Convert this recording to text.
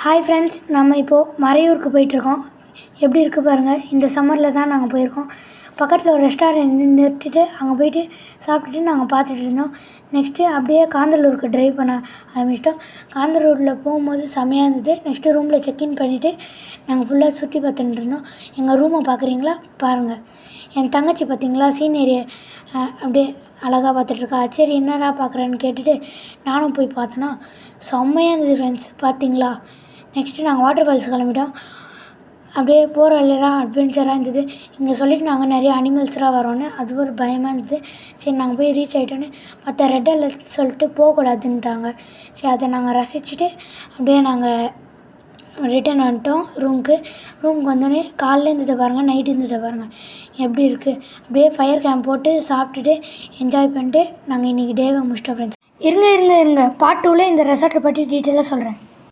Hi friends, நம்ம இப்போது மறையூருக்கு போயிட்டுருக்கோம். எப்படி இருக்குது பாருங்கள். இந்த சம்மரில் தான் நாங்கள் போயிருக்கோம். பக்கத்தில் ஒரு ரெஸ்டாரண்ட் நிறுத்திட்டு அங்கே போய்ட்டு சாப்பிட்டுட்டு நாங்கள் பார்த்துட்டு இருந்தோம். நெக்ஸ்ட்டு அப்படியே காந்தலூருக்கு ட்ரைவ் பண்ண ஆரம்பிச்சிட்டோம். காந்தலூரில் போகும்போது செம்மையாக இருந்தது. நெக்ஸ்ட்டு ரூமில் செக்இன் பண்ணிவிட்டு நாங்கள் ஃபுல்லாக சுற்றி பார்த்துட்டு இருந்தோம். எங்கள் ரூமை பார்க்குறீங்களா பாருங்கள். என் தங்கச்சி பார்த்திங்களா சீனரியை அப்படியே அழகாக பார்த்துட்ருக்கா. சரி என்னடா பார்க்குறேன்னு கேட்டுட்டு நானும் போய் பார்த்தோன்னா செம்மையாக இருந்தது ஃப்ரெண்ட்ஸ். பார்த்திங்களா. நெக்ஸ்ட்டு நாங்கள் வாட்டர் ஃபால்ஸ் கிளம்பிட்டோம். அப்படியே போகிற வழியெல்லாம் அட்வென்ச்சராக இருந்தது. இங்கே சொல்லிட்டு நாங்கள் நிறைய அனிமல்ஸ்லாம் வரோன்னு அது ஒரு பயமாக இருந்தது. சரி நாங்கள் போய் ரீச் ஆகிட்டோன்னு மற்ற ரெட் அலர்ட் சொல்லிட்டு போகக்கூடாதுன்ட்டாங்க. சரி அதை நாங்கள் ரசிச்சுட்டு அப்படியே நாங்கள் ரிட்டன் வந்துட்டோம் ரூமுக்கு வந்தோடனே காலையில் இருந்ததை பாருங்கள், நைட்டு இருந்ததை பாருங்கள் எப்படி இருக்குது. அப்படியே ஃபயர் கேம்ப் போட்டு சாப்பிட்டுட்டு என்ஜாய் பண்ணிட்டு நாங்கள் இன்றைக்கி டேவை முடிச்சிட்டோம் ஃப்ரெண்ட்ஸ். இருங்க பார்ட் 2ல் இந்த ரெசார்ட்டை பற்றி டீட்டெயிலாக சொல்கிறேன்.